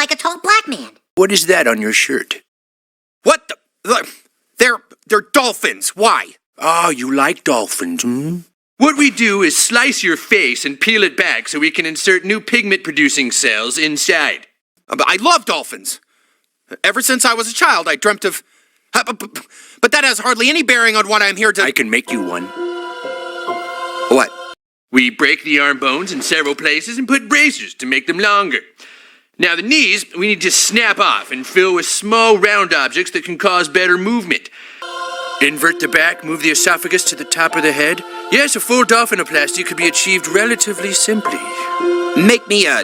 like a tall black man. What is that on your shirt? What the? They're dolphins. Why? Oh, you like dolphins, hmm? What we do is slice your face and peel it back so we can insert new pigment-producing cells inside. I love dolphins. Ever since I was a child, I dreamt of... But that has hardly any bearing on what I'm here to... I can make you one. What? We break the arm bones in several places and put bracers to make them longer. Now the knees, we need to snap off and fill with small round objects that can cause better movement. Invert the back, move the esophagus to the top of the head. Yes, a full dolphinoplasty could be achieved relatively simply. Make me a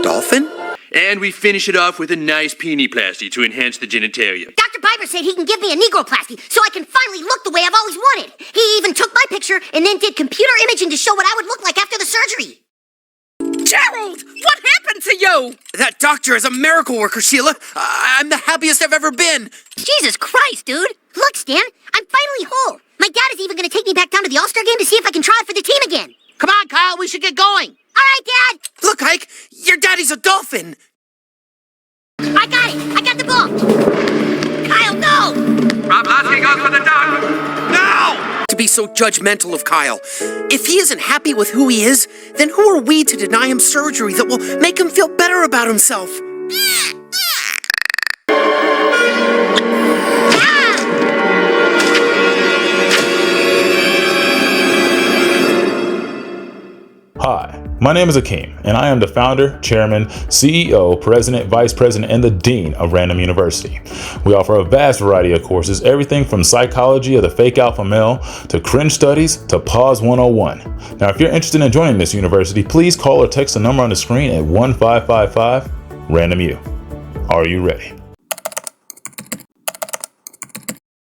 dolphin? And we finish it off with a nice peniplasty to enhance the genitalia. Dr. Piper said he can give me a negroplasty so I can finally look the way I've always wanted. He even took my picture and then did computer imaging to show what I would look like after the surgery. Gerald, what happened to you? That doctor is a miracle worker, Sheila. I'm the happiest I've ever been. Jesus Christ, dude. Look, Stan, I'm finally whole. My dad is even going to take me back down to the All-Star game to see if I can try for the team again. Come on, Kyle, we should get going. All right, Dad. Look, Ike, your daddy's a dolphin. I got it. I got the ball. Kyle, no. Lasky goes for the duck. No! To be so judgmental of Kyle. If he isn't happy with who he is, then who are we to deny him surgery that will make him feel better about himself? Hi, my name is Akeem, and I am the founder, chairman, CEO, president, vice president, and the dean of Ran-DomU University. We offer a vast variety of courses, everything from psychology of the fake alpha male to cringe studies to pause 101. Now, if you're interested in joining this university, please call or text the number on the screen at 1555 Ran-DomU. Are you ready?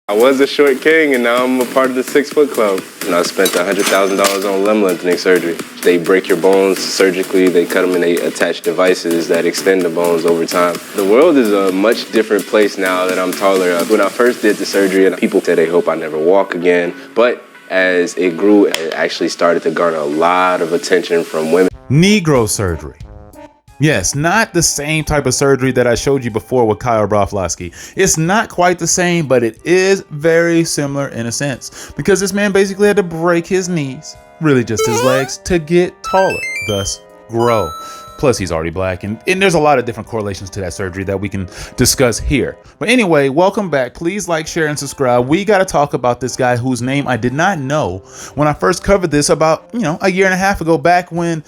I was a short king, and now I'm a part of the 6 Foot Club. And I spent $100,000 on limb lengthening surgery. They break your bones surgically, they cut them, and they attach devices that extend the bones over time. The world is a much different place now that I'm taller. When I first did the surgery, people said they hope I never walk again. But as it grew, it actually started to garner a lot of attention from women. Negro surgery. Yes, not the same type of surgery that I showed you before with Kyle Broflovski. It's not quite the same, but it is very similar in a sense, because this man basically had to break his knees, really just his legs, to get taller, thus grow. Plus, he's already black, and there's a lot of different correlations to that surgery that we can discuss here. But anyway, welcome back. Please like, share, and subscribe. We got to talk about this guy whose name I did not know when I first covered this about, a year and a half ago, back when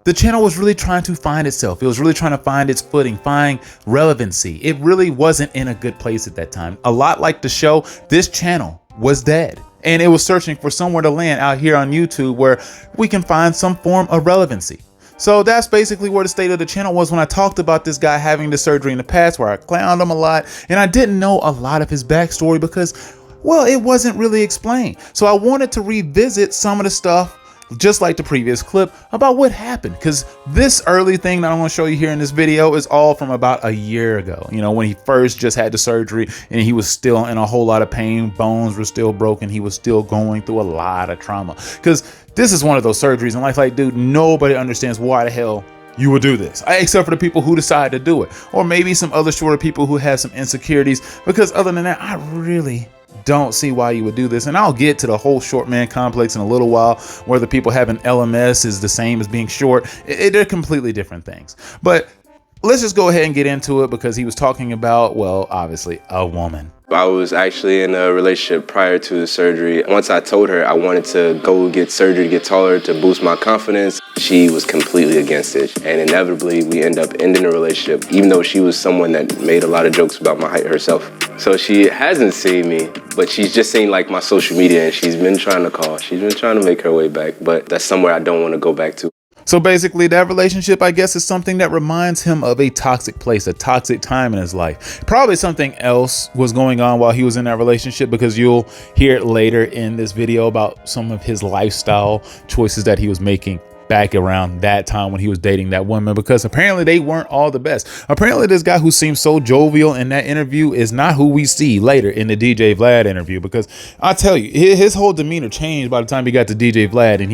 the channel was really trying to find itself. It was really trying to find its footing, find relevancy. It really wasn't in a good place at that time. A lot like the show, this channel was dead. And it was searching for somewhere to land out here on YouTube where we can find some form of relevancy. So that's basically where the state of the channel was when I talked about this guy having the surgery in the past, where I clowned him a lot. And I didn't know a lot of his backstory because, well, it wasn't really explained. So I wanted to revisit some of the stuff, just like the previous clip, about what happened, because this early thing that I'm going to show you here in this video is all from about a year ago, when he first just had the surgery and he was still in a whole lot of pain. Bones were still broken. He was still going through a lot of trauma, because this is one of those surgeries and like dude, nobody understands why the hell you would do this, except for the people who decide to do it, or maybe some other shorter people who have some insecurities, because other than that, I really don't see why you would do this. And I'll get to the whole short man complex in a little while, whether people having LMS is the same as being short. They're completely different things. But let's just go ahead and get into it, because he was talking about, well, obviously a woman. I was actually in a relationship prior to the surgery. Once I told her I wanted to go get surgery to get taller to boost my confidence, she was completely against it. And inevitably, we end up ending the relationship, even though she was someone that made a lot of jokes about my height herself. So she hasn't seen me, but she's just seen like my social media, and she's been trying to call. She's been trying to make her way back, but that's somewhere I don't want to go back to. So basically, that relationship, I guess, is something that reminds him of a toxic place, a toxic time in his life. Probably something else was going on while he was in that relationship, because you'll hear it later in this video about some of his lifestyle choices that he was making back around that time when he was dating that woman, because apparently they weren't all the best. Apparently this guy who seems so jovial in that interview is not who we see later in the DJ Vlad interview, because I tell you, his whole demeanor changed by the time he got to DJ Vlad, and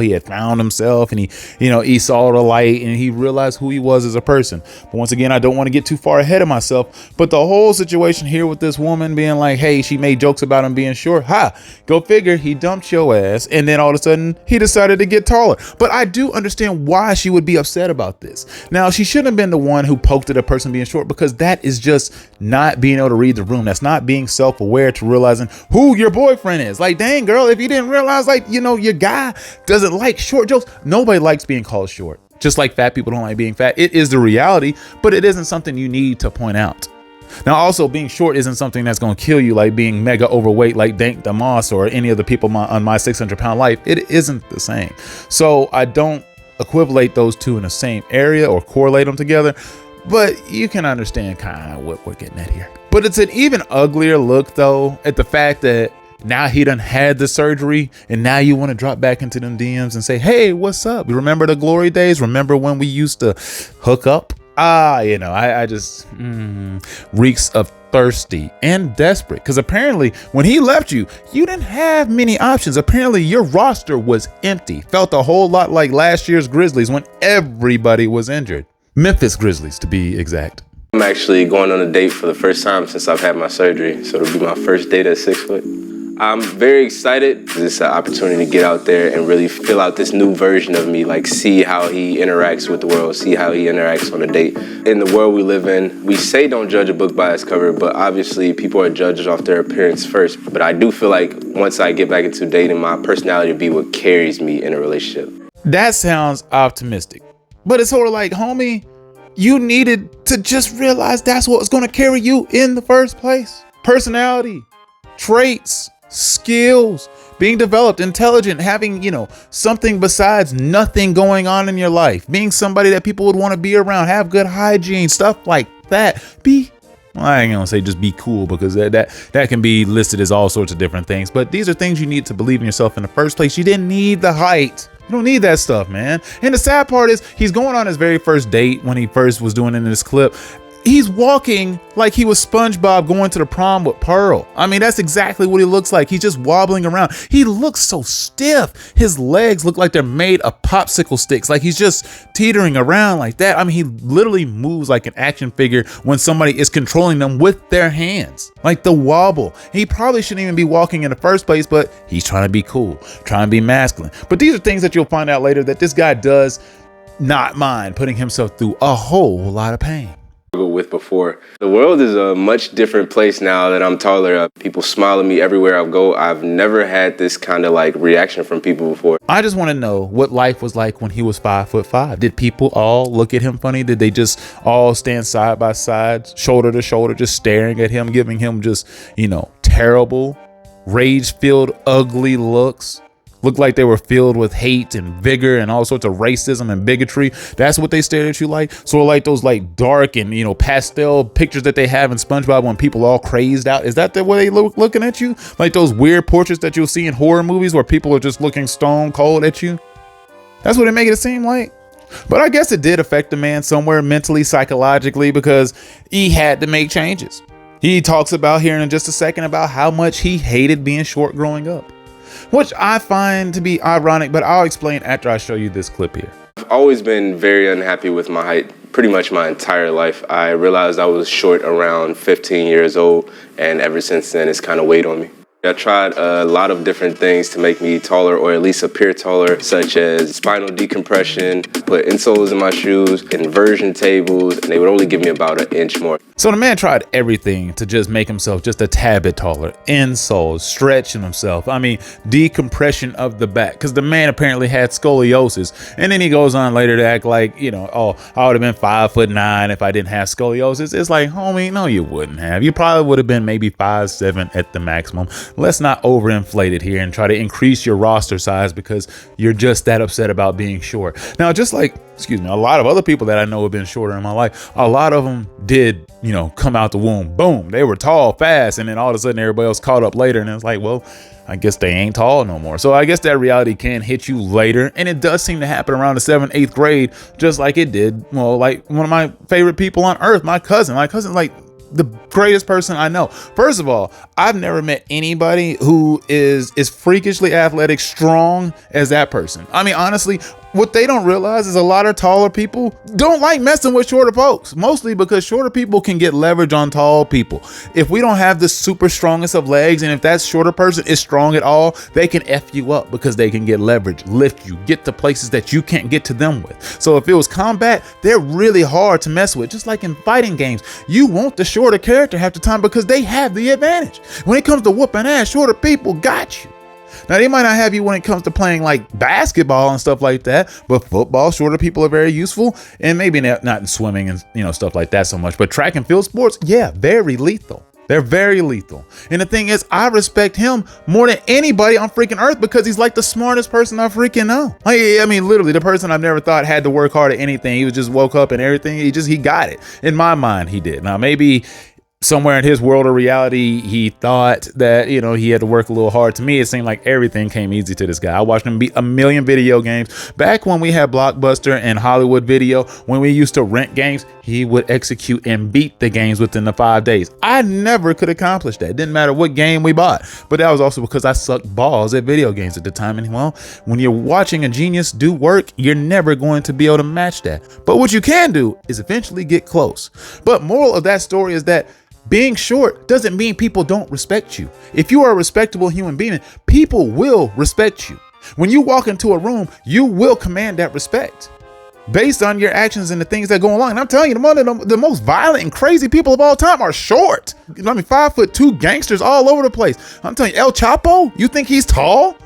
he had found himself, and he saw the light, and he realized who he was as a person. But once again, I don't want to get too far ahead of myself, but the whole situation here with this woman being like, hey, she made jokes about him being short. Go figure, he dumped your ass, and then all of a sudden he decided to get taller. But I do understand why she would be upset about this. Now, she shouldn't have been the one who poked at a person being short, because that is just not being able to read the room. That's not being self-aware to realizing who your boyfriend is. Like, dang, girl, if you didn't realize, your guy doesn't like short jokes. Nobody likes being called short. Just like fat people don't like being fat. It is the reality, but it isn't something you need to point out. Now, also, being short isn't something that's going to kill you like being mega overweight like Dynzell or any of the people on my 600-pound life. It isn't the same. So I don't equivalate those two in the same area or correlate them together, but you can understand kind of what we're getting at here. But it's an even uglier look, though, at the fact that now he done had the surgery, and now you want to drop back into them DMs and say, hey, what's up? You remember the glory days? Remember when we used to hook up? I just reeks of thirsty and desperate, because apparently when he left you didn't have many options. Apparently your roster was empty. Felt a whole lot like last year's Grizzlies when everybody was injured. Memphis Grizzlies, to be exact. I'm actually going on a date for the first time since I've had my surgery, so it'll be my first date at 6 foot. I'm very excited. It's an opportunity to get out there and really fill out this new version of me, like see how he interacts with the world, see how he interacts on a date. In the world we live in, we say don't judge a book by its cover, but obviously people are judged off their appearance first. But I do feel like once I get back into dating, my personality will be what carries me in a relationship. That sounds optimistic, but it's sort of like, homie, you needed to just realize that's what was going to carry you in the first place. Personality, traits, skills, being developed, intelligent, having, something besides nothing going on in your life, being somebody that people would want to be around, have good hygiene, stuff like that. I ain't gonna say just be cool, because that can be listed as all sorts of different things, but these are things you need to believe in yourself in the first place. You didn't need the height. You don't need that stuff, man. And the sad part is he's going on his very first date when he first was doing it in this clip. He's walking like he was SpongeBob going to the prom with Pearl. I mean, that's exactly what he looks like. He's just wobbling around. He looks so stiff. His legs look like they're made of popsicle sticks. Like he's just teetering around like that. I mean, he literally moves like an action figure when somebody is controlling them with their hands. Like the wobble. He probably shouldn't even be walking in the first place, but he's trying to be cool, trying to be masculine. But these are things that you'll find out later that this guy does not mind putting himself through a whole lot of pain. With before. The world is a much different place now that I'm taller. People smile at me everywhere I go. I've never had this kind of reaction from people before. I just want to know what life was like when he was 5'5". Did people all look at him funny? Did they just all stand side by side, shoulder to shoulder, just staring at him, giving him just, terrible, rage-filled, ugly looks? Looked like they were filled with hate and vigor and all sorts of racism and bigotry. That's what they stared at you like. Sort of like those dark and pastel pictures that they have in SpongeBob when people all crazed out. Is that the way they looking at you? Like those weird portraits that you'll see in horror movies where people are just looking stone cold at you? That's what it made it seem like. But I guess it did affect the man somewhere mentally, psychologically, because he had to make changes. He talks about here in just a second about how much he hated being short growing up, which I find to be ironic, but I'll explain after I show you this clip here. I've always been very unhappy with my height, pretty much my entire life. I realized I was short around 15 years old, and ever since then, it's kind of weighed on me. I tried a lot of different things to make me taller, or at least appear taller, such as spinal decompression, put insoles in my shoes, inversion tables, and they would only give me about an inch more. So the man tried everything to just make himself just a tad bit taller. Insoles, stretching himself. I mean, decompression of the back, because the man apparently had scoliosis. And then he goes on later to act like, I would have been 5'9" if I didn't have scoliosis. It's like, homie, no, you wouldn't have. You probably would have been maybe 5'7" at the maximum. let's not overinflate it here and try to increase your roster size because you're just that upset about being short. Now, just like, a lot of other people that I know have been shorter in my life, a lot of them did, come out the womb, boom, they were tall, fast, and then all of a sudden everybody else caught up later, and it's like, well, I guess they ain't tall no more. So I guess that reality can hit you later, and it does seem to happen around the 7th, 8th grade, just like it did, well, like one of my favorite people on earth, my cousin, like the greatest person I know. First of all, I've never met anybody who is freakishly athletic, strong as that person. I mean, honestly, what they don't realize is a lot of taller people don't like messing with shorter folks, mostly because shorter people can get leverage on tall people. If we don't have the super strongest of legs, and if that shorter person is strong at all, they can F you up because they can get leverage, lift you, get to places that you can't get to them with. So if it was combat, they're really hard to mess with. Just like in fighting games, you want the shorter character half the time because they have the advantage. When it comes to whooping ass, shorter people got you. Now, they might not have you when it comes to playing like basketball and stuff like that, but football, shorter people are very useful, and maybe not in swimming and stuff like that so much, but track and field sports, yeah, very lethal. They're very lethal. And the thing is, I respect him more than anybody on freaking earth because he's like the smartest person I freaking know. I mean, literally the person I've never thought had to work hard at anything. He was just woke up and everything. He got it. In my mind, he did. Now, maybe somewhere in his world of reality, he thought that, he had to work a little hard. To me, it seemed like everything came easy to this guy. I watched him beat a million video games. Back when we had Blockbuster and Hollywood Video, when we used to rent games, he would execute and beat the games within the 5 days. I never could accomplish that. It didn't matter what game we bought. But that was also because I sucked balls at video games at the time. And well, when you're watching a genius do work, you're never going to be able to match that. But what you can do is eventually get close. But moral of that story is that being short doesn't mean people don't respect you. If you are a respectable human being, people will respect you. When you walk into a room, you will command that respect based on your actions and the things that go along. And I'm telling you, the most violent and crazy people of all time are short. 5'2" gangsters all over the place. I'm telling you, El Chapo, you think he's tall?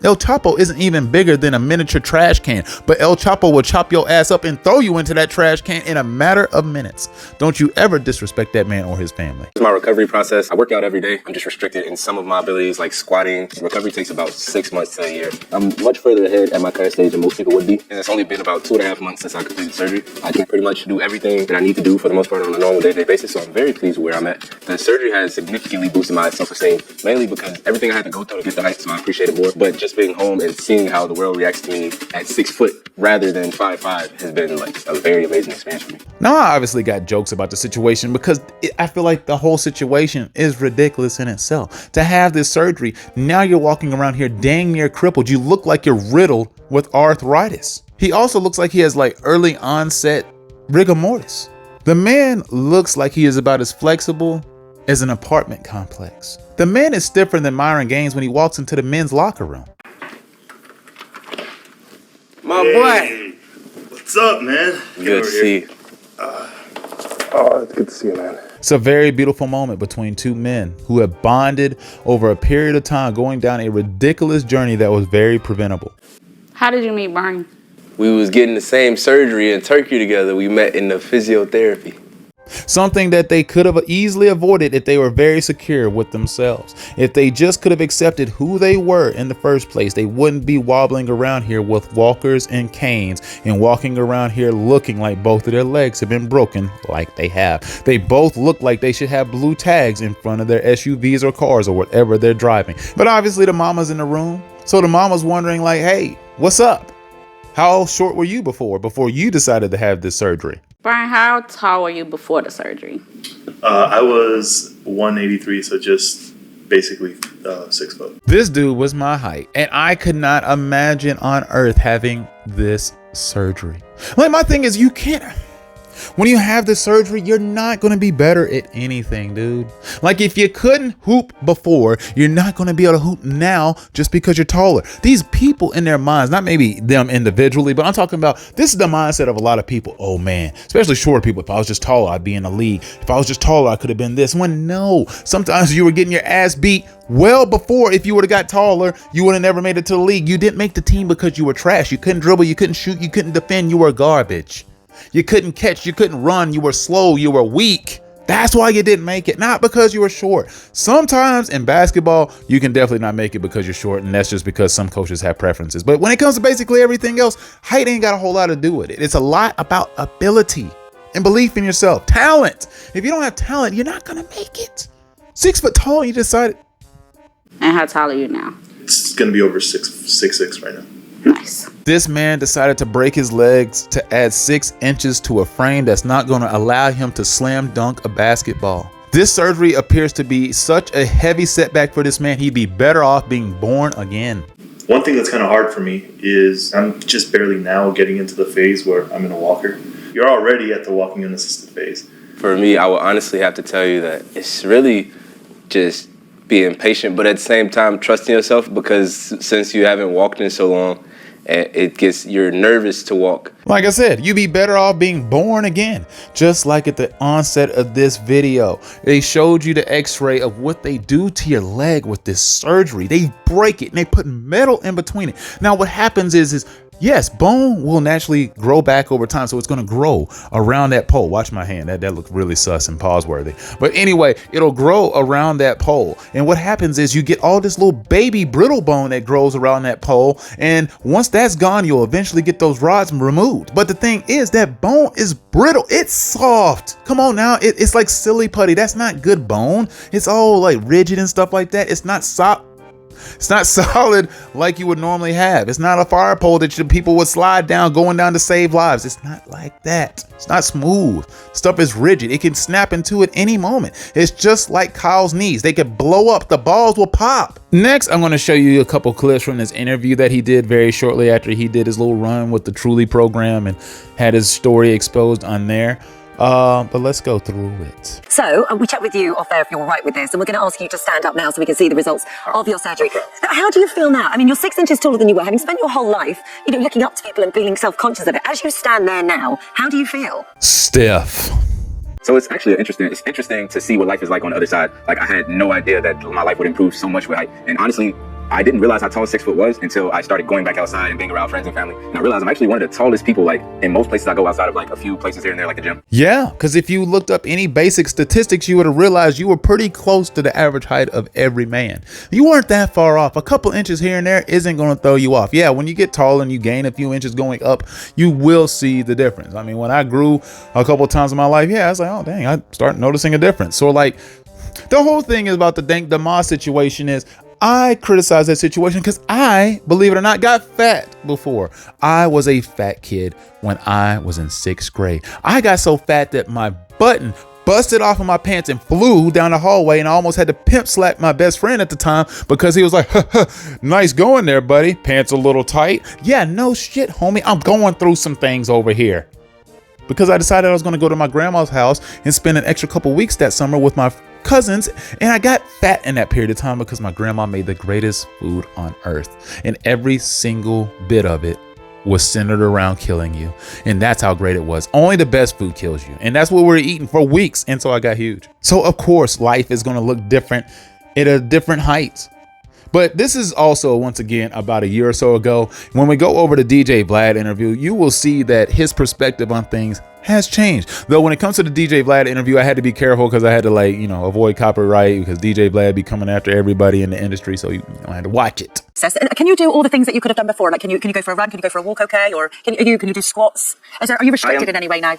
El Chapo isn't even bigger than a miniature trash can, but El Chapo will chop your ass up and throw you into that trash can in a matter of minutes. Don't you ever disrespect that man or his family. It's my recovery process. I work out every day. I'm just restricted in some of my abilities, like squatting. Recovery takes about 6 months to a year. I'm much further ahead at my current stage than most people would be, and it's only been about 2.5 months since I completed surgery. I can pretty much do everything that I need to do for the most part on a normal day-to-day basis, so I'm very pleased with where I'm at. The surgery has significantly boosted my self-esteem, mainly because everything I had to go through to get the height, so I appreciate it more. But just being home and seeing how the world reacts to me at 6 foot rather than 5'5" has been like a very amazing experience for me. Now, I obviously got jokes about the situation because I feel like the whole situation is ridiculous in itself. To have this surgery, now you're walking around here dang near crippled. You look like you're riddled with arthritis. He also looks like he has like early onset rigor mortis. The man looks like he is about as flexible as an apartment complex. The man is stiffer than Myron Gaines when he walks into the men's locker room. My boy. What's up, man? Good to see you. It's good to see you, man. It's a very beautiful moment between two men who have bonded over a period of time, going down a ridiculous journey that was very preventable. How did you meet Brian? We was getting the same surgery in Turkey together. We met in the physiotherapy. Something that they could have easily avoided if they were very secure with themselves. If they just could have accepted who they were in the first place, they wouldn't be wobbling around here with walkers and canes and walking around here looking like both of their legs have been broken like they have. They both look like they should have blue tags in front of their SUVs or cars or whatever they're driving. But obviously the mama's in the room. So the mama's wondering like, hey, what's up? How short were you before you decided to have this surgery? Brian, how tall were you before the surgery? I was 183, so just basically 6 foot. This dude was my height, and I could not imagine on earth having this surgery. Like, my thing is, you can't. When you have this surgery, you're not going to be better at anything, dude. Like, if you couldn't hoop before, you're not going to be able to hoop now just because you're taller. These people in their minds, not maybe them individually, but I'm talking about, this is the mindset of a lot of people. Oh man, especially shorter people. If I was just taller, I'd be in the league. If I was just taller, I could have been this one. No, sometimes you were getting your ass beat well before. If you would have got taller, you would have never made it to the league. You didn't make the team because you were trash. You couldn't dribble, you couldn't shoot, you couldn't defend, you were garbage. You couldn't catch, you couldn't run, you were slow, you were weak. That's why you didn't make it, not because you were short. Sometimes in basketball, you can definitely not make it because you're short, and that's just because some coaches have preferences. But when it comes to basically everything else, height ain't got a whole lot to do with it. It's a lot about ability and belief in yourself. Talent. If you don't have talent, you're not gonna make it. 6 foot tall, you decided. And how tall are you now? It's gonna be over 6'6" right now. Nice. This man decided to break his legs to add 6 inches to a frame that's not going to allow him to slam dunk a basketball. This surgery appears to be such a heavy setback for this man, he'd be better off being born again. One thing that's kind of hard for me is I'm just barely now getting into the phase where I'm in a walker. You're already at the walking unassisted phase. For me, I would honestly have to tell you that it's really just being patient, but at the same time trusting yourself, because since you haven't walked in so long, you're nervous to walk. Like I said, you'd be better off being born again. Just like at the onset of this video, they showed you the x-ray of what they do to your leg with this surgery. They break it and they put metal in between it. Now what happens is yes, bone will naturally grow back over time, so it's going to grow around that pole. Watch my hand. That looked really sus and pause-worthy. But anyway, it'll grow around that pole. And what happens is you get all this little baby brittle bone that grows around that pole. And once that's gone, you'll eventually get those rods removed. But the thing is, that bone is brittle. It's soft. Come on now. It's like silly putty. That's not good bone. It's all like rigid and stuff like that. It's not soft. It's not solid like you would normally have. It's not a fire pole that people would slide down going down to save lives. It's not like that. It's not smooth. Stuff is rigid. It can snap into it any moment. It's just like Kyle's knees. They could blow up. The balls will pop. Next, I'm going to show you a couple clips from this interview that he did very shortly after he did his little run with the Truly program and had his story exposed on there. But let's go through it. So we checked with you off there if you're all right with this, and we're going to ask you to stand up now so we can see the results of your surgery. How do you feel now? I mean, you're 6 inches taller than you were, having spent your whole life, looking up to people and feeling self-conscious of it. As you stand there now, how do you feel? Stiff. So it's actually interesting to see what life is like on the other side. Like, I had no idea that my life would improve so much with height. And honestly, I didn't realize how tall 6 foot was until I started going back outside and being around friends and family. And I realized I'm actually one of the tallest people, like, in most places I go outside of, like, a few places here and there, like the gym. Yeah, because if you looked up any basic statistics, you would have realized you were pretty close to the average height of every man. You weren't that far off. A couple inches here and there isn't going to throw you off. Yeah, when you get taller and you gain a few inches going up, you will see the difference. I mean, when I grew a couple of times in my life, yeah, I was like, oh, dang, I start noticing a difference. So, like, the whole thing is about the lengthening situation is, I criticize that situation because I, believe it or not, got fat before. I was a fat kid when I was in 6th grade. I got so fat that my button busted off of my pants and flew down the hallway, and I almost had to pimp slap my best friend at the time because he was like, nice going there, buddy. Pants a little tight. Yeah, no shit, homie. I'm going through some things over here. Because I decided I was going to go to my grandma's house and spend an extra couple weeks that summer with my cousins, and I got fat in that period of time because my grandma made the greatest food on earth, and every single bit of it was centered around killing you, and that's how great it was. Only the best food kills you, and that's what we were eating for weeks, and so I got huge. So of course life is going to look different at a different height. But this is also, once again, about a year or so ago. When we go over the DJ Vlad interview, you will see that his perspective on things has changed. Though when it comes to the DJ Vlad interview, I had to be careful because I had to, like, avoid copyright because DJ Vlad be coming after everybody in the industry. So I had to watch it. Can you do all the things that you could have done before? Like, can you go for a run? Can you go for a walk? Okay, or can you do squats? Are you restricted in any way now?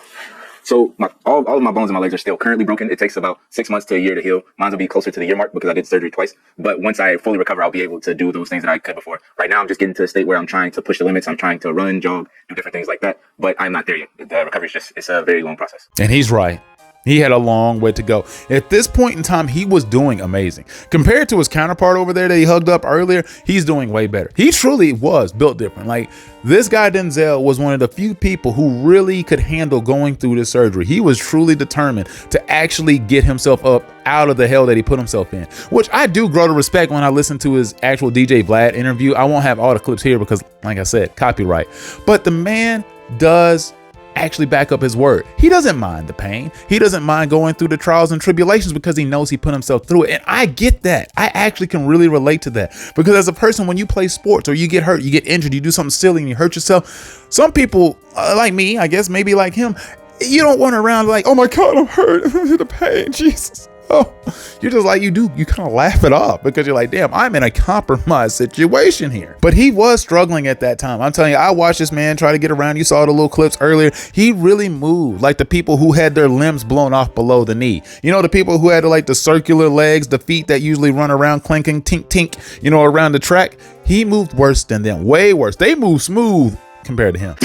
So all of my bones in my legs are still currently broken. It takes about 6 months to a year to heal. Mine will be closer to the year mark because I did surgery twice. But once I fully recover, I'll be able to do those things that I could before. Right now, I'm just getting to a state where I'm trying to push the limits. I'm trying to run, jog, do different things like that. But I'm not there yet. The recovery is it's a very long process. And he's right. He had a long way to go. At this point in time, he was doing amazing. Compared to his counterpart over there that he hugged up earlier, he's doing way better. He truly was built different. Like, this guy Dynzell was one of the few people who really could handle going through this surgery. He was truly determined to actually get himself up out of the hell that he put himself in, which I do grow to respect when I listen to his actual DJ Vlad interview. I won't have all the clips here because, like I said, copyright. But the man does actually back up his word. He doesn't mind the pain. He doesn't mind going through the trials and tribulations because he knows he put himself through it. And I get that. I actually can really relate to that because as a person, when you play sports or you get hurt, you get injured, you do something silly and you hurt yourself. Some people like me, I guess maybe like him, You don't run around like, oh my God, I'm hurt. The pain, Jesus. Oh, you're just like, you kind of laugh it off because you're like, damn, I'm in a compromised situation here. But he was struggling at that time. I'm telling you, I watched this man try to get around. You saw the little clips earlier. He really moved like the people who had their limbs blown off below the knee. You know, the people who had like the circular legs, the feet that usually run around clinking, tink, tink, you know, around the track. He moved worse than them, way worse. They move smooth compared to him.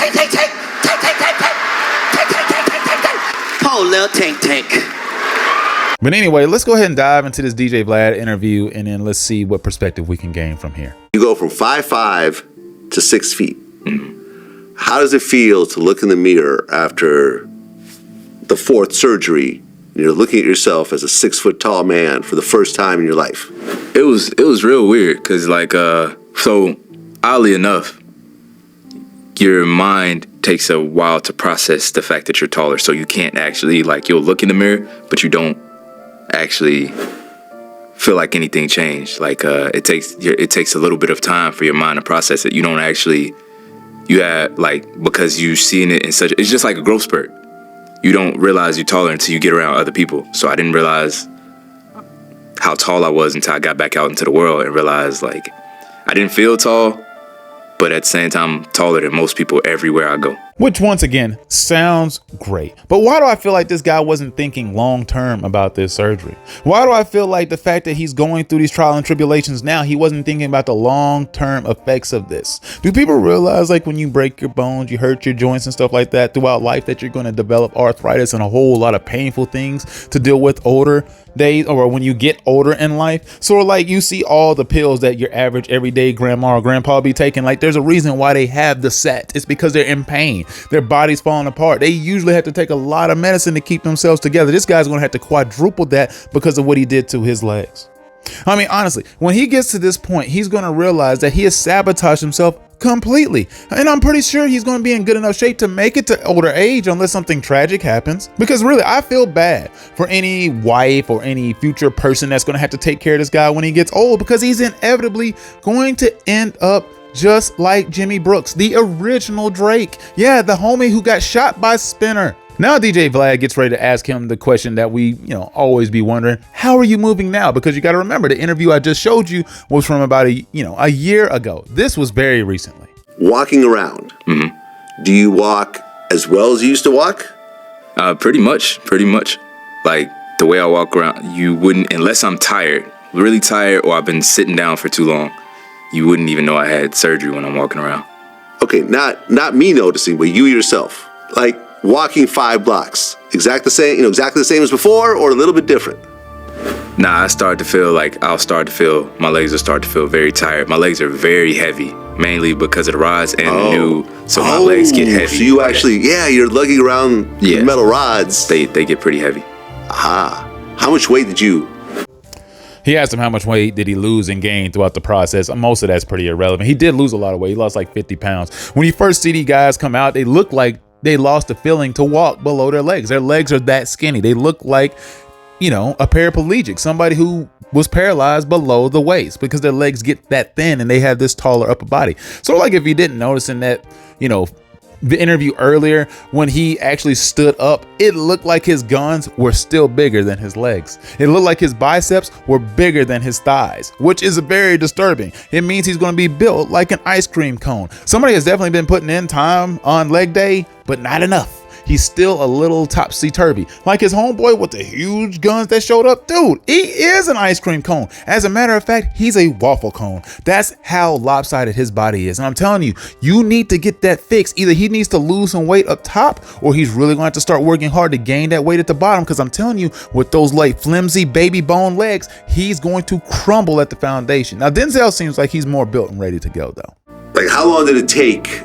Oh, little tank. But anyway, let's go ahead and dive into this DJ Vlad interview, and then let's see what perspective we can gain from here. You go from 5'5" to 6 feet. Mm-hmm. How does it feel to look in the mirror after the 4th surgery and you're looking at yourself as a 6 foot tall man for the first time in your life? It was real weird because so oddly enough, your mind takes a while to process the fact that you're taller. So you can't actually you'll look in the mirror, but you don't actually feel like anything changed. It takes a little bit of time for your mind to process it. You don't actually, because you've seen it in it's just like a growth spurt. You don't realize you're taller until you get around other people. So I didn't realize how tall I was until I got back out into the world and realized I didn't feel tall, but at the same time, I'm taller than most people everywhere I go. Which once again sounds great. But why do I feel like this guy wasn't thinking long term about this surgery? Why do I feel like the fact that he's going through these trials and tribulations now, he wasn't thinking about the long term effects of this? Do people realize when you break your bones, you hurt your joints and stuff like that throughout life, that you're going to develop arthritis and a whole lot of painful things to deal with older days or when you get older in life? So you see all the pills that your average everyday grandma or grandpa be taking, there's a reason why they have the set. It's because they're in pain. Their body's falling apart. They usually have to take a lot of medicine to keep themselves together. This guy's going to have to quadruple that because of what he did to his legs. I mean, honestly, when he gets to this point, he's going to realize that he has sabotaged himself completely. And I'm pretty sure he's going to be in good enough shape to make it to older age unless something tragic happens. Because really, I feel bad for any wife or any future person that's going to have to take care of this guy when he gets old, because he's inevitably going to end up just like Jimmy Brooks, the original Drake. Yeah, the homie who got shot by Spinner. Now DJ Vlad gets ready to ask him the question that we, always be wondering. How are you moving now? Because you got to remember, the interview I just showed you was from about a year ago. This was very recently. Walking around. Mm-hmm. Do you walk as well as you used to walk? Pretty much. The way I walk around, you wouldn't, unless I'm tired, really tired, or I've been sitting down for too long, you wouldn't even know I had surgery when I'm walking around. Okay, not me noticing, but you yourself. Walking 5 blocks. Exactly the same as before, or a little bit different? Nah, my legs will start to feel very tired. My legs are very heavy, mainly because of the rods and the new, so my legs get heavy. So you actually, you're lugging around the metal rods. They get pretty heavy. Aha. How much weight did you? He asked him how much weight did he lose and gain throughout the process. Most of that's pretty irrelevant. He did lose a lot of weight. He lost 50 pounds. When you first see these guys come out, they look like they lost the feeling to walk below their legs. Their legs are that skinny. They look like, a paraplegic, somebody who was paralyzed below the waist, because their legs get that thin and they have this taller upper body. So if you didn't notice in that, the interview earlier, when he actually stood up, it looked like his guns were still bigger than his legs. It looked like his biceps were bigger than his thighs, which is very disturbing. It means he's going to be built like an ice cream cone. Somebody has definitely been putting in time on leg day, but not enough. He's still a little topsy-turvy. Like his homeboy with the huge guns that showed up. Dude, he is an ice cream cone. As a matter of fact, he's a waffle cone. That's how lopsided his body is. And I'm telling you, you need to get that fixed. Either he needs to lose some weight up top, or he's really going to have to start working hard to gain that weight at the bottom. Because I'm telling you, with those flimsy baby bone legs, he's going to crumble at the foundation. Now, Dynzell seems like he's more built and ready to go, though. How long did it take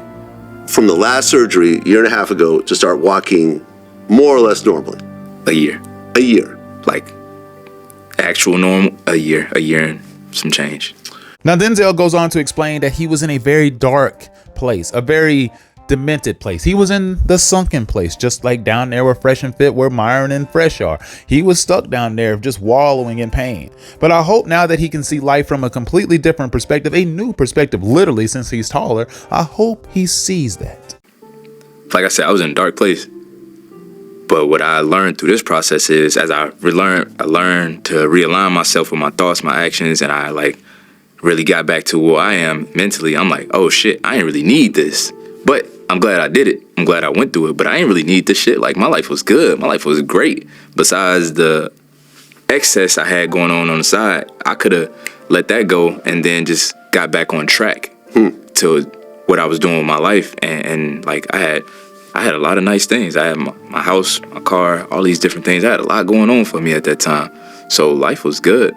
from the last surgery, 1.5 years ago, to start walking more or less normally? A year. Actual normal, a year and some change. Now, Dynzell goes on to explain that he was in a very dark place, a very demented place. He was in the sunken place, just like down there where Fresh and Fit, where Myron and Fresh are. He was stuck down there just wallowing in pain. But I hope now that he can see life from a completely different perspective, a new perspective, literally, since he's taller, I hope he sees that. Like I said, I was in a dark place. But what I learned through this process is, as I learned to realign myself with my thoughts, my actions, and I like really got back to where I am mentally. I'm like, oh shit, I ain't really need this. But I'm glad I did it. I'm glad I went through it, but I ain't really need this shit. Like, my life was good. My life was great. Besides the excess I had going on the side, I could have let that go and then just got back on track to what I was doing with my life. And like, I had a lot of nice things. I had my house, my car, all these different things. I had a lot going on for me at that time. So life was good.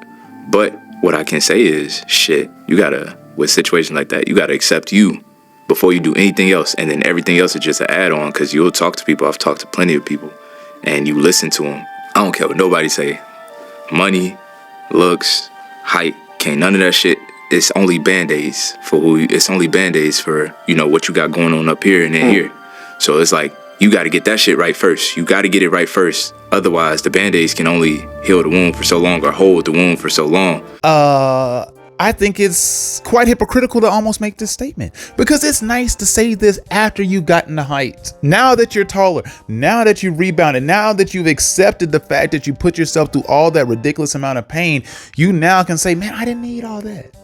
But what I can say is, shit, you gotta, with situations like that, you gotta accept you before you do anything else. And then everything else is just an add-on, because you'll talk to people. I've talked to plenty of people, and you listen to them. I don't care what nobody say. Money, looks, height, can't none of that shit. It's only band-aids for it's only band-aids for, you know, what you got going on up here and then here. So it's like, you got to get that shit right first. You got to get it right first. Otherwise, the band-aids can only heal the wound for so long or hold the wound for so long. I think it's quite hypocritical to almost make this statement, because it's nice to say this after you've gotten the height. Now that you're taller, now that you rebounded, now that you've accepted the fact that you put yourself through all that ridiculous amount of pain, you now can say, man, I didn't need all that.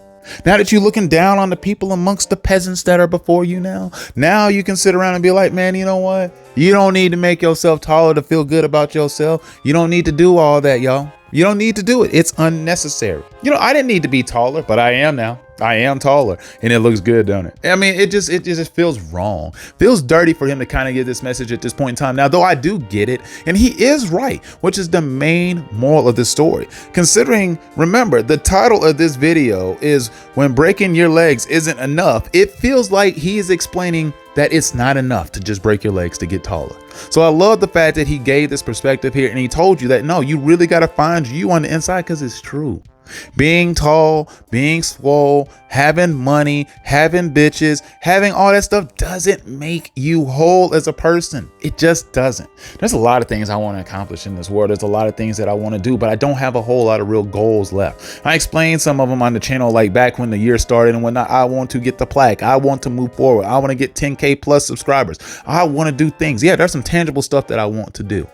Now that you're looking down on the people amongst the peasants that are before you now you can sit around and be like, man, you know what? You don't need to make yourself taller to feel good about yourself. You don't need to do all that, y'all. You don't need to do it. It's unnecessary. You know, I didn't need to be taller, but I am now. I am taller, and it looks good, don't it? I mean, it just feels wrong. Feels dirty for him to kind of get this message at this point in time. Now, though I do get it, and he is right, which is the main moral of the story. Considering, remember, the title of this video is When Breaking Your Legs Isn't Enough. It feels like he is explaining that it's not enough to just break your legs to get taller. So I love the fact that he gave this perspective here, and he told you that, no, you really got to find you on the inside, because it's true. Being tall, being swole, having money, having bitches, having all that stuff doesn't make you whole as a person. It just doesn't. There's a lot of things I want to accomplish in this world. There's a lot of things that I want to do, but I don't have a whole lot of real goals left. I explained some of them on the channel, like back when the year started and whatnot. I want to get the plaque. I want to move forward. I want to get 10K plus subscribers. I want to do things. Yeah, there's some tangible stuff that I want to do.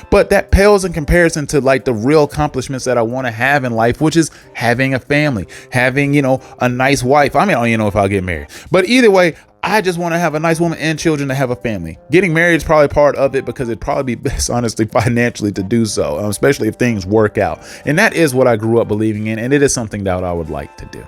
But that pales in comparison to like the real accomplishments that I want to have in life, which is having a family, having, you know, a nice wife. I mean, I don't even know if I'll get married, but either way, I just want to have a nice woman and children to have a family. Getting married is probably part of it, because it'd probably be best, honestly, financially to do so, especially if things work out. And that is what I grew up believing in, and it is something that I would like to do.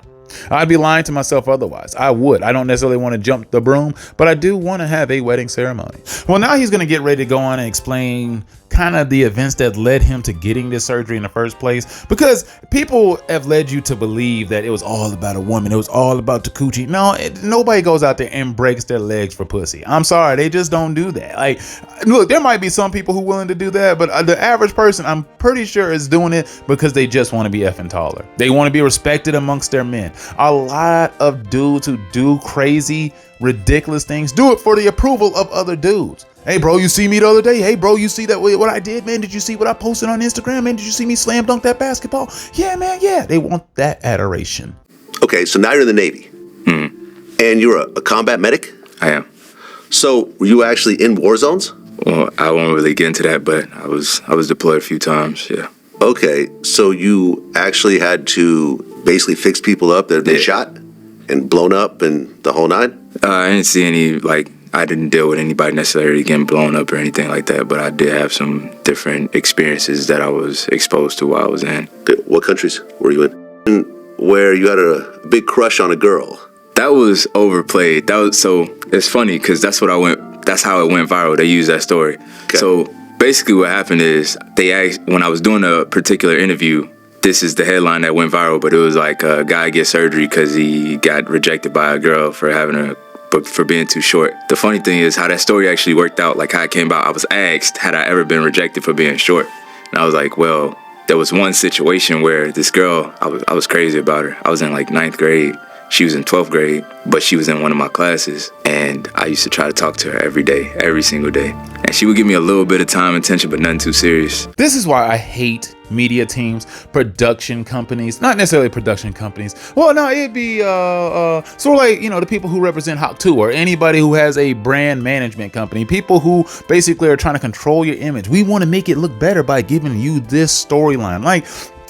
I'd be lying to myself otherwise. I would. I don't necessarily want to jump the broom, but I do want to have a wedding ceremony. Well, now he's going to get ready to go on and explain kind of the events that led him to getting this surgery in the first place, because people have led you to believe that it was all about a woman. It was all about the coochie. No, nobody goes out there and breaks their legs for pussy. I'm sorry. They just don't do that. Like, look, there might be some people who are willing to do that, but the average person, I'm pretty sure, is doing it because they just want to be effing taller. They want to be respected amongst their men. A lot of dudes who do crazy, ridiculous things do it for the approval of other dudes. Hey, bro, you see me the other day? Hey, bro, you see that what I did, man? Did you see what I posted on Instagram, man? Did you see me slam dunk that basketball? Yeah, man, yeah. They want that adoration. Okay, so now you're in the Navy. And you're a combat medic? I am. So were you actually in war zones? Well, I won't really get into that, but I was deployed a few times, yeah. Okay, so you actually had to basically fix people up that have been shot and blown up and the whole nine? I didn't see any, like, I didn't deal with anybody necessarily getting blown up or anything like that, but I did have some different experiences that I was exposed to while I was in. What countries were you in? Where you had a big crush on a girl? That was overplayed. So it's funny because that's how it went viral. They used that story. Okay. So basically what happened is they asked, when I was doing a particular interview, this is the headline that went viral, but it was like a guy gets surgery because he got rejected by a girl for being too short. The funny thing is how that story actually worked out, like how it came about. I was asked, had I ever been rejected for being short? And I was like, well, there was one situation where this girl, I was crazy about her. I was in like 9th grade. She was in 12th grade, but she was in one of my classes. And I used to try to talk to her every day, every single day. And she would give me a little bit of time and attention, but nothing too serious. This is why I hate media teams, production companies, not necessarily production companies. Well, no, it'd be sort of like, you know, the people who represent Hawk 2 or anybody who has a brand management company, people who basically are trying to control your image. We want to make it look better by giving you this storyline. Like,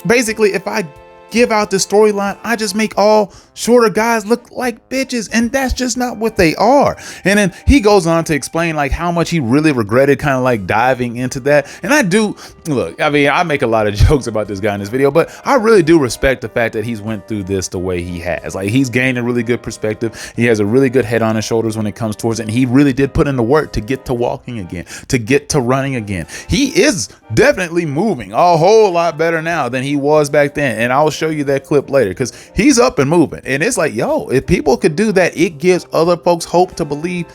basically, if I give out this storyline, I just make all shorter guys look like bitches, and that's just not what they are. And then he goes on to explain like how much he really regretted kind of like diving into that. And I do, look, I mean, I make a lot of jokes about this guy in this video, but I really do respect the fact that he's went through this the way he has. Like, he's gained a really good perspective. He has a really good head on his shoulders when it comes towards it, and he really did put in the work to get to walking again, to get to running again. He is definitely moving a whole lot better now than he was back then, and I'll show you that clip later because he's up and moving. And it's like, yo, if people could do that, it gives other folks hope to believe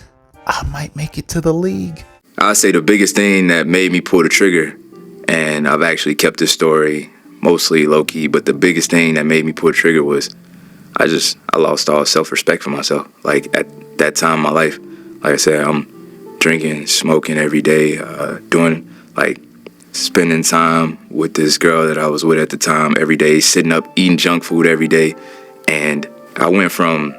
I might make it to the league. I'd say the biggest thing that made me pull the trigger, and I've actually kept this story mostly low-key, but the biggest thing that made me pull the trigger was I lost all self-respect for myself. Like, at that time in my life, like I said, I'm drinking, smoking every day, spending time with this girl that I was with at the time every day, sitting up, eating junk food every day. And I went from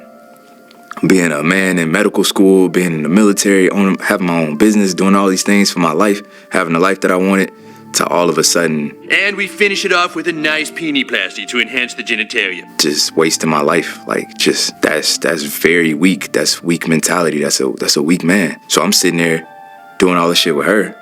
being a man in medical school, being in the military, having my own business, doing all these things for my life, having the life that I wanted, to all of a sudden... And we finish it off with a nice peniplasty to enhance the genitalia. Just wasting my life. Like, just, that's very weak. That's weak mentality. That's a weak man. So I'm sitting there doing all this shit with her.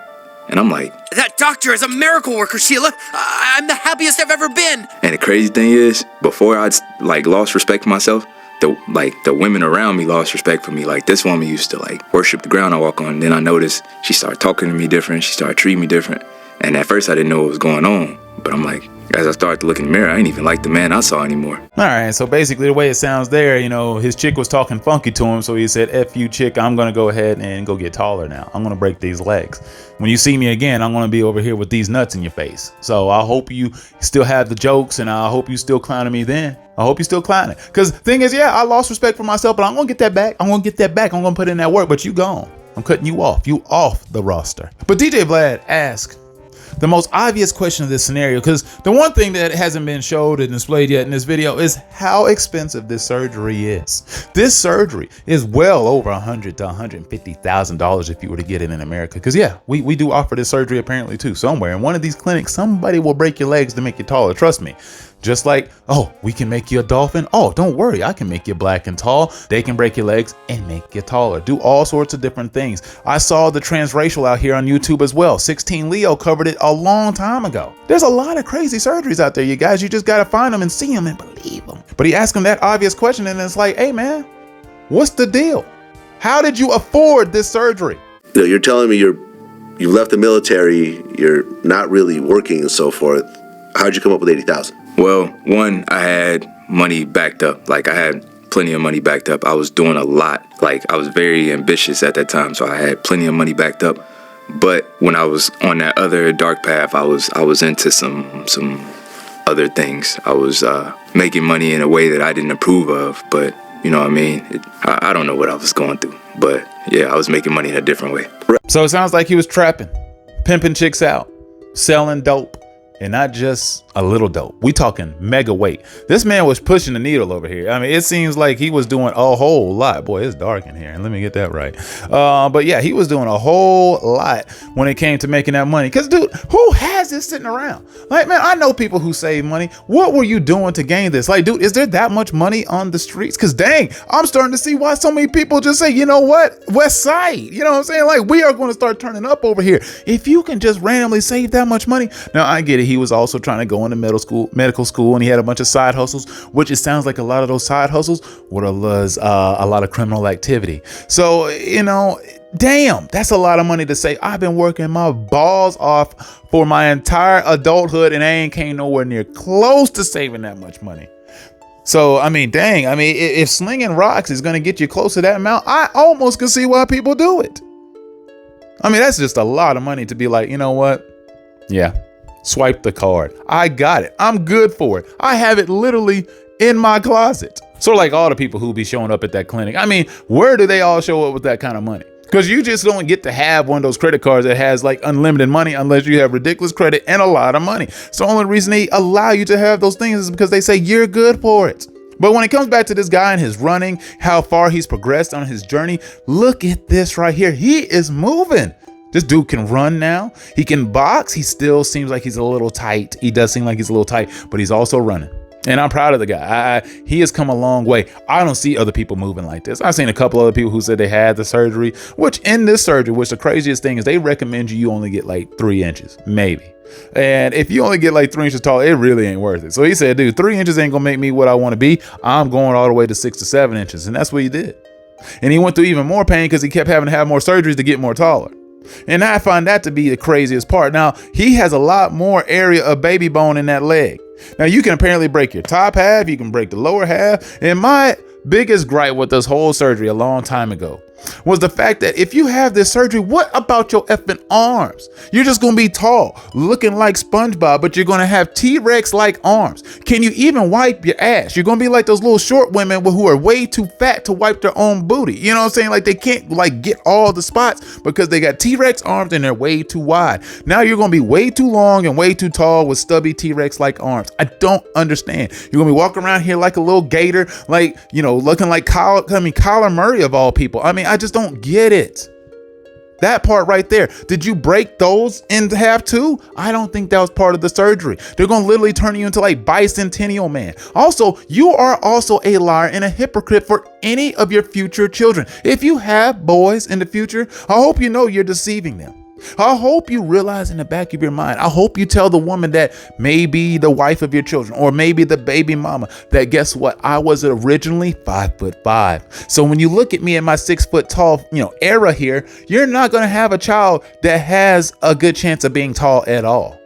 And I'm like, that doctor is a miracle worker, Sheila. I'm the happiest I've ever been. And the crazy thing is, before I'd lost respect for myself, the women around me lost respect for me. Like, this woman used to worship the ground I walk on. And then I noticed she started talking to me different. She started treating me different. And at first I didn't know what was going on. But I'm like, as I started to look in the mirror, I ain't even like the man I saw anymore. All right, so basically the way it sounds there, you know, his chick was talking funky to him, so he said, F you, chick, I'm gonna go ahead and go get taller now. I'm gonna break these legs. When you see me again, I'm gonna be over here with these nuts in your face. So I hope you still have the jokes, and I hope you still clowning me then. I hope you still clowning. Because the thing is, yeah, I lost respect for myself, but I'm gonna get that back. I'm gonna put in that work, but you gone. I'm cutting you off. You off the roster. But DJ Vlad asked the most obvious question of this scenario, because the one thing that hasn't been showed and displayed yet in this video is how expensive this surgery is. This surgery is well over $100,000 to $150,000 if you were to get it in America. Because yeah, we do offer this surgery apparently too. Somewhere in one of these clinics, somebody will break your legs to make you taller. Trust me. Just like, oh, we can make you a dolphin. Oh, don't worry, I can make you black and tall. They can break your legs and make you taller. Do all sorts of different things. I saw the transracial out here on YouTube as well. 16 Leo covered it a long time ago. There's a lot of crazy surgeries out there, you guys. You just gotta find them and see them and believe them. But he asked him that obvious question, and it's like, hey man, what's the deal? How did you afford this surgery? You're telling me you left the military, you're not really working and so forth. How'd you come up with $80,000? Well, one, I had money backed up. Like, I had plenty of money backed up. I was doing a lot. Like, I was very ambitious at that time, so I had plenty of money backed up. But when I was on that other dark path, I was into some other things. I was making money in a way that I didn't approve of. But you know what I mean? I don't know what I was going through. But yeah, I was making money in a different way. So it sounds like he was trapping, pimping chicks out, selling dope. And not just a little dope. We talking mega weight. This man was pushing the needle over here. I mean, it seems like he was doing a whole lot. Boy, it's dark in here. And let me get that right. But yeah, he was doing a whole lot when it came to making that money. Because, dude, who has this sitting around? Like, man, I know people who save money. What were you doing to gain this? Like, dude, is there that much money on the streets? Because, dang, I'm starting to see why so many people just say, you know what? West Side. You know what I'm saying? Like, we are going to start turning up over here. If you can just randomly save that much money. Now, I get it. He was also trying to go into medical school, and he had a bunch of side hustles, which it sounds like a lot of those side hustles was a lot of criminal activity. So, you know, damn, that's a lot of money to say. I've been working my balls off for my entire adulthood, and I ain't came nowhere near close to saving that much money. So, I mean, dang, I mean, if slinging rocks is going to get you close to that amount, I almost can see why people do it. I mean, that's just a lot of money to be like, you know what? Yeah. Swipe the card. I got it. I'm good for it. I have it literally in my closet. Sort of like all the people who be showing up at that clinic. I mean, where do they all show up with that kind of money? Because you just don't get to have one of those credit cards that has like unlimited money unless you have ridiculous credit and a lot of money. So the only reason they allow you to have those things is because they say you're good for it. But when it comes back to this guy and his running, how far he's progressed on his journey, look at this right here. He is moving. This dude can run now. He can box. He still seems like he's a little tight. He does seem like he's a little tight, but he's also running. And I'm proud of the guy. He has come a long way. I don't see other people moving like this. I've seen a couple other people who said they had the surgery, which in this surgery, which the craziest thing is they recommend you only get like 3 inches, maybe. And if you only get like 3 inches tall, it really ain't worth it. So he said, dude, 3 inches ain't gonna make me what I want to be. I'm going all the way to 6 to 7 inches. And that's what he did. And he went through even more pain because he kept having to have more surgeries to get more taller. And I find that to be the craziest part. Now, he has a lot more area of baby bone in that leg. Now, you can apparently break your top half, you can break the lower half. And my biggest gripe with this whole surgery a long time ago was the fact that if you have this surgery, what about your effing arms? You're just going to be tall, looking like SpongeBob, but you're going to have T-Rex-like arms. Can you even wipe your ass? You're going to be like those little short women who are way too fat to wipe their own booty. You know what I'm saying? Like they can't like get all the spots because they got T-Rex arms and they're way too wide. Now you're going to be way too long and way too tall with stubby T-Rex-like arms. I don't understand. You're going to be walking around here like a little gator, like, you know, looking like Kyler Murray of all people. I mean, I just don't get it. That part right there. Did you break those in half too? I don't think that was part of the surgery. They're going to literally turn you into like Bicentennial Man. Also, you are also a liar and a hypocrite for any of your future children. If you have boys in the future, I hope you know you're deceiving them. I hope you realize in the back of your mind, I hope you tell the woman that may be the wife of your children or maybe the baby mama that guess what? I was originally 5'5". So when you look at me in my 6 foot tall, era here, you're not going to have a child that has a good chance of being tall at all.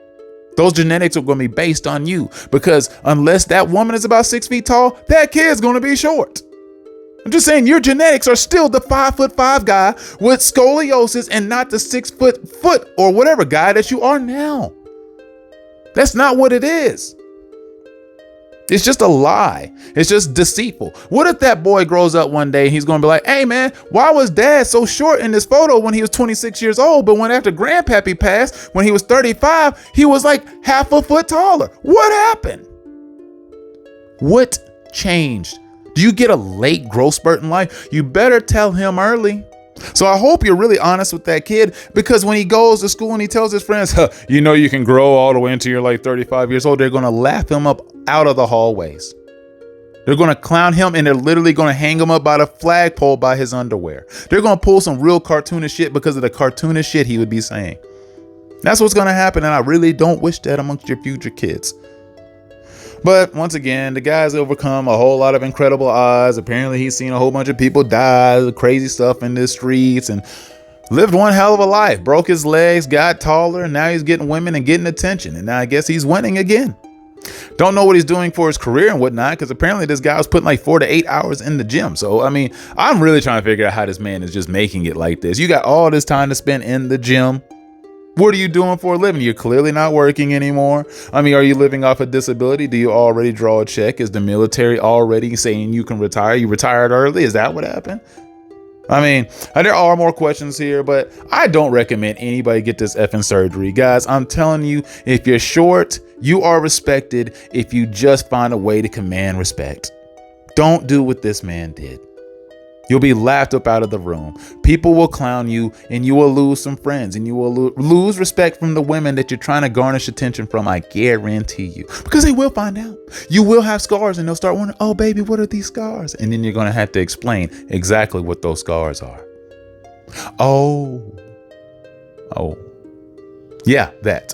Those genetics are going to be based on you because unless that woman is about 6 feet tall, that kid's going to be short. I'm just saying your genetics are still the 5'5" guy with scoliosis and not the 6 foot or whatever guy that you are now. That's not what it is. It's just a lie. It's just deceitful. What if that boy grows up one day and he's going to be like, hey man, why was dad so short in this photo when he was 26 years old? But when after grandpappy passed, when he was 35, he was like half a foot taller. What happened? What changed? Do you get a late growth spurt in life? You better tell him early. So I hope you're really honest with that kid because when he goes to school and he tells his friends, you can grow all the way until you're like 35 years old, they're going to laugh him up out of the hallways. They're going to clown him and they're literally going to hang him up by the flagpole by his underwear. They're going to pull some real cartoonish shit because of the cartoonish shit he would be saying. That's what's going to happen. And I really don't wish that amongst your future kids. But once again, the guy's overcome a whole lot of incredible odds. Apparently, he's seen a whole bunch of people die, crazy stuff in the streets, and lived one hell of a life. Broke his legs, got taller, and now he's getting women and getting attention. And now I guess he's winning again. Don't know what he's doing for his career and whatnot, because apparently this guy was putting like 4 to 8 hours in the gym. So, I mean, I'm really trying to figure out how this man is just making it like this. You got all this time to spend in the gym. What are you doing for a living? You're clearly not working anymore. I mean, are you living off a disability? Do you already draw a check? Is the military already saying you can retire? You retired early? Is that what happened? I mean, there are more questions here, but I don't recommend anybody get this effing surgery. Guys, I'm telling you, if you're short, you are respected if you just find a way to command respect. Don't do what this man did. You'll be laughed up out of the room. People will clown you and you will lose some friends and you will lose respect from the women that you're trying to garnish attention from. I guarantee you, because they will find out. You will have scars and they'll start wondering, oh baby, what are these scars? And then you're going to have to explain exactly what those scars are. Oh, yeah, that.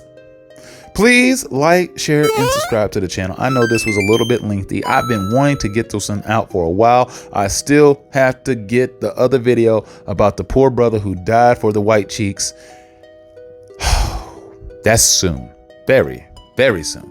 Please like, share, and subscribe to the channel. I know this was a little bit lengthy. I've been wanting to get this one out for a while. I still have to get the other video about the poor brother who died for the white cheeks. That's soon. Very, very soon.